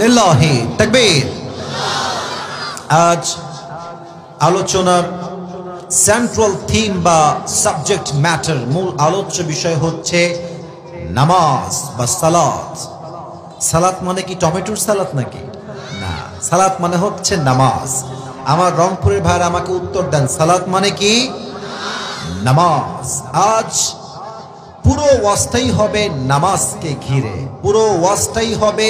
লিল্লাহি তাকবীর। আজ আলোচনার সেন্ট্রাল থিম বা সাবজেক্ট ম্যাটার, মূল আলোচ্য বিষয় হচ্ছে নামাজ বা সালাত। সালাত মানে কি টমেটোর সালাত নাকি? না, সালাত মানে হচ্ছে নামাজ। আমার রংপুরের ভাইরা আমাকে উত্তর দেন, সালাত মানে কি? নামাজ। আজ পুরো ওয়াজটাই হবে নামাজকে ঘিরে, পুরো ওয়াজটাই হবে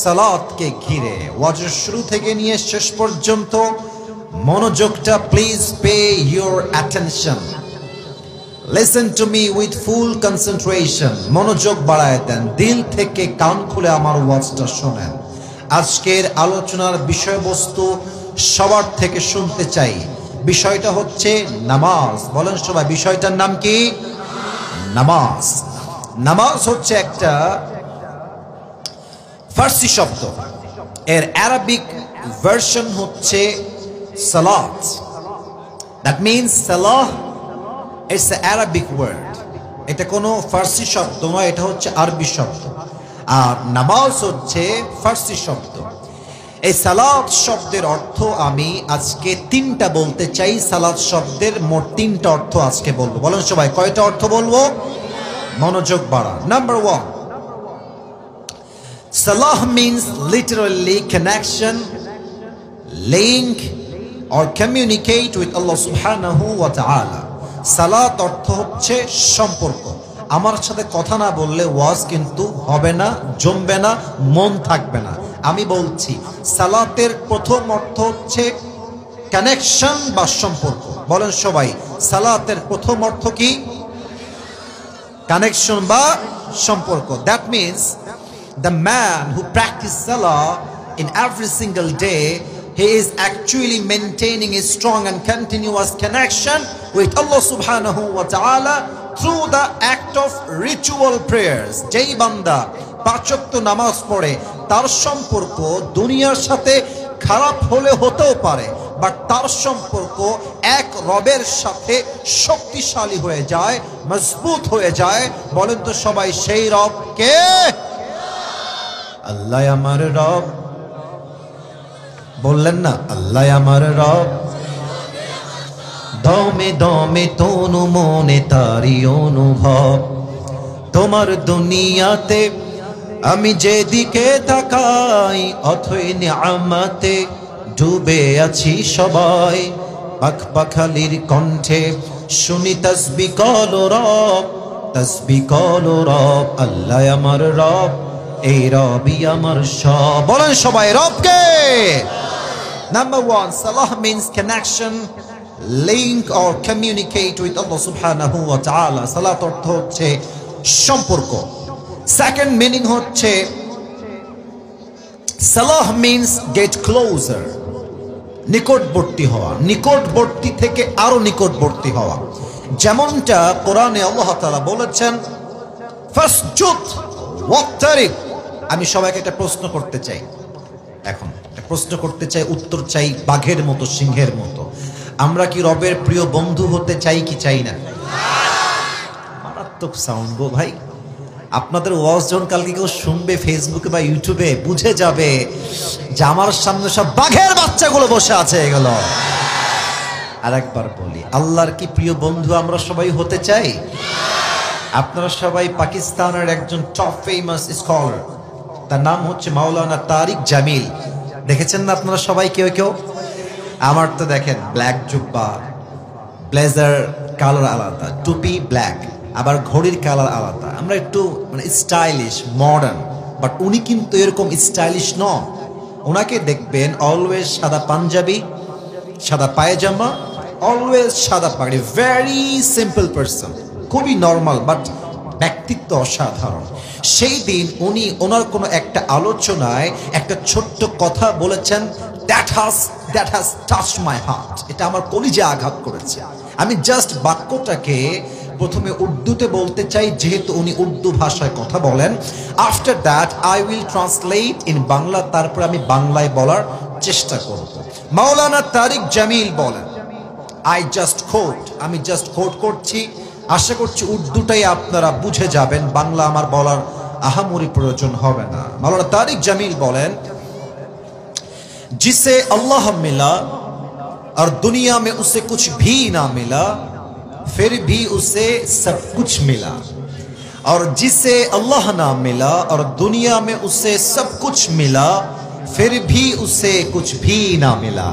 সালাতকে ঘিরে। ওয়াজের শুরু থেকে নিয়ে শেষ পর্যন্ত মনোযোগটা please pay your attention, listen to me with full concentration. মনোযোগ বাড়ায় দেন, দিল থেকে কান খুলে আমার ওয়াজটা শোনেন। আজকের আলোচনার বিষয়বস্তু সবার থেকে শুনতে চাই। বিষয়টা হচ্ছে নামাজ। বলেন সবাই, বিষয়টার নাম কি? নামাজ। নামাজ হচ্ছে একটা ফার্সি শব্দ, এর আরবিক ভার্সন হচ্ছে সালাত। দ্যাট মিনস সালাহ ইটস এ আরবিক ওয়ার্ড। এটা কোনো ফার্সি শব্দ নয়, এটা হচ্ছে আরবি শব্দ। আর নামাজ হচ্ছে ফার্সি শব্দ। এই সালাত শব্দের অর্থ আমি আজকে তিনটা বলতে চাই। সালাত শব্দের মোট তিনটা অর্থ আজকে বলবো। বলেন সবাই, কয়টা অর্থ বলবো? মনোযোগ বাড়া। Number one, salah means literally connection, link or communicate with Allah subhanahu wa ta'ala. সালাত অর্থ হচ্ছে সম্পর্ক। আমার সাথে কথা না বললে ওয়াজ কিন্তু হবে না, জমবে না, মন থাকবে না। আমি বলছি, সালাতের প্রথম অর্থ হচ্ছে কানেকশন বা সম্পর্ক। বলেন সবাই, সালাতের প্রথম অর্থ কি? কানেকশন বা সম্পর্ক। That means the man who practices salah in every single day, he is actually maintaining a strong and continuous connection with Allah subhanahu wa ta'ala through the act of ritual prayers. যেই বান্দা পাঁচ ওয়াক্ত নামাজ পড়ে, তার সম্পর্ক দুনিয়ার সাথে খারাপ হলে হতেও পারে, বাট তার সম্পর্ক এক রবের সাথে শক্তিশালী হয়ে যায়, মজবুত হয়ে যায়। বলেন তো সবাই, সেই রব কে? আল্লাহ আমার রব। বললেন না, আল্লাহ আমার রব। দমে দমে তনু মনে তারি অনুভব। তোমার দুনিয়াতে আমি যেদিকে তাকাই, অথই নিয়ামতে ডুবে আছি সবাই। পাখপাখালির কণ্ঠে শুনি তাসবিহ করো রব, তাসবিহ করো রব। আল্লাহ আমার রব, এই রবই আমার সব। বলেন সবাই, রবকে। নাম্বার ওয়ান, সালাহ means connection, link or communicate with আল্লাহ সুবহানাহু ওয়া তাআলা। সালাত অর্থ হচ্ছে সম্পর্ক। সেকেন্ড মিনিং হচ্ছে সালাহ মিন্স গেট ক্লোজার, নিকটবর্তী হওয়া, নিকটবর্তী থেকে আরো নিকটবর্তী হওয়া। যেমনটা কোরআনে আল্লাহ তাআলা বলেছেন, ফাসজুদ ওয়াক্তারিব। আমি সবাইকে একটা প্রশ্ন করতে চাই, এখন একটা প্রশ্ন করতে চাই, উত্তর চাই বাঘের মতো, সিংহের মতো। আমরা কি রবের প্রিয় বন্ধু হতে চাই কি চাই না? মারাত্মক সাউন্ড গো ভাই। আপনাদের ওয়াজ যখন কালকে কেউ শুনবে ফেসবুকে বা ইউটিউবে, বুঝে যাবে যে আমার সামনে সব বাঘের বাচ্চাগুলো বসে আছে এগুলো। আর একবার বলি, আল্লাহর কি প্রিয় বন্ধু আমরা সবাই হতে চাই? আপনারা সবাই পাকিস্তানের একজন টপ ফেমাস স্কলার, তার নাম হচ্ছে মাওলানা তারিক জামিল। দেখেছেন না আপনারা সবাই কেউ কেউ? আমার তো দেখেন ব্ল্যাক জুব্বা, ব্লেজার কালার আলাদা, টুপি ব্ল্যাক, আবার ঘড়ির কালার আলাদা। আমরা একটু মানে স্টাইলিশ মডার্ন, বাট উনি কিন্তু এরকম স্টাইলিশ নন। ওনাকে দেখবেন অলওয়েজ সাদা পাঞ্জাবি, সাদা পায়জামা, অলওয়েজ সাদা পাগড়ি, ভেরি সিম্পল পারসন, খুবই নর্মাল, বাট ব্যক্তিত্ব অসাধারণ। সেই দিন উনি ওনার কোনো একটা আলোচনায় একটা ছোট্ট কথা বলেছেন, that has touched my heart, এটা আমার কলিজে আঘাত করেছে। আমি জাস্ট বাক্যটাকে প্রথমে উর্দুতে বলতে চাই, যেহেতু উনি উর্দু ভাষায় কথা বলেন। After that I will translate in Bangla, তারপর আমি বাংলায় বলার চেষ্টা করব। মাওলানা তারিক জামিল বলেন, আমি জাস্ট কোট করছি, আশা করছি উর্দুটাই আপনারা বুঝে যাবেন, বাংলা আমার বলার আহামরি প্রয়োজন হবে না। মাওলানা তারিক জামিল বলেন, जिसे अल्लाह मिला और दुनिया में उसे कुछ भी ना मिला, फिर भी उसे सब कुछ मिला, और जिसे अल्लाह ना मिला और दुनिया में उसे सब कुछ मिला, फिर भी उसे कुछ भी ना मिला।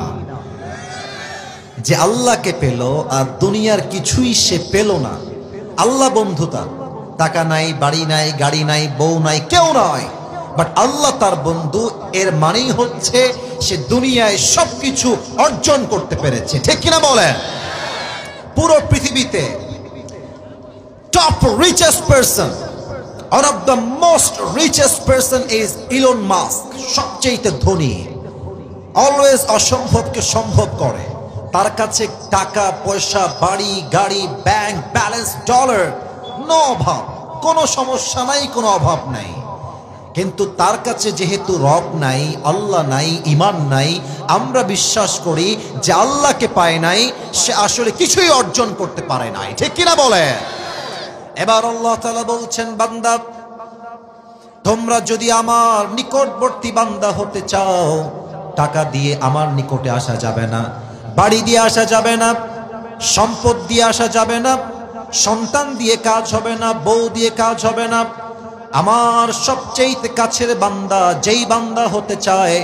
যে আল্লাহকে পেল আর দুনিয়ার কিছুই সে পেল না। আল্লাহ বন্ধু তার, টাকা নাই, বাড়ি নাই, গাড়ি নাই, বউ নাই, কেউ নয়, বাট আল্লাহ তার বন্ধু। এর মানেই হচ্ছে সে দুনিয়ায় সবকিছু অর্জন করতে পেরেছে, ঠিক কিনা বলেন? পুরো পৃথিবীতে top richest person, one of the most richest person is Elon Musk, সবচেয়ে ধনী, অলওয়েজ অসম্ভবকে সম্ভব করে। তার কাছে টাকা পয়সা, বাড়ি গাড়ি, ব্যাংক ব্যালেন্স, ডলার, নো অভাব, কোনো সমস্যা নাই, কোনো অভাব নাই। কিন্তু তার কাছে যেহেতু রব নাই, আল্লাহ নাই, ঈমান নাই, আমরা বিশ্বাস করি যে আল্লাহকে পায় নাই, সে আসলে কিছুই অর্জন করতে পারে নাই, ঠিক কিনা বলে? এবার আল্লাহ তাআলা বলছেন, বান্দা তোমরা যদি আমার নিকটবর্তী বান্দা হতে চাও, টাকা দিয়ে আমার নিকটে আসা যাবে না, বাড়ি দিয়ে আসা যাবে না, সম্পদ দিয়ে আসা যাবে না, সন্তান দিয়ে কাজ হবে না, বউ দিয়ে কাজ হবে না। আমার সবচেয়ে কাছের বান্দা, যেই বান্দা হতে চায়,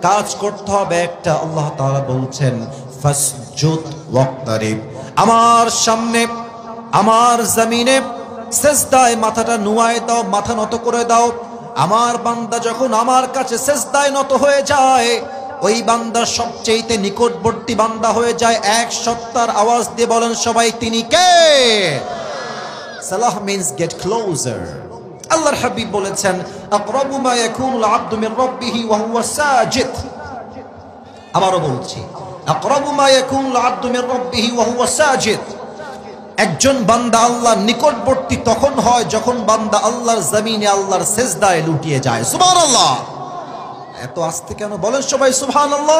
কাজ করতে হবে একটা। আল্লাহ তাআলা বলছেন, ফাসজুদ ওয়াক্তারিব, আমার সামনে, আমার জমিনে সিজদায় মাথাটা নুয়ায় দাও, মাথা নত করে দাও। আমার বান্দা যখন আমার কাছে সিজদায় নত হয়ে যায়, ওই বান্দা সবচেয়ে নিকটবর্তী বান্দা হয়ে যায়। এক সত্তার আওয়াজ দিয়ে বলেন সবাই, তিনি কে? সালাহ মিন্স গেট ক্লোজার। আল্লাহর হাবিব বলেছেন, আকরাবু মা ইয়াকুনুল আবদু মির রাব্বিহি ওয়া হুয়া সাজিদ। আবারও বলছি, আকরাবু মা ইয়াকুনুল আবদু মির রাব্বিহি ওয়া হুয়া সাজিদ। একজন বান্দা আল্লাহর নিকটবর্তী তখন হয় যখন বান্দা আল্লাহর জমিনে আল্লাহর সিজদায় লুটিয়ে যায়। সুবহানাল্লাহ। এত আস্তে কেন বলেন সবাই সুবহানাল্লাহ?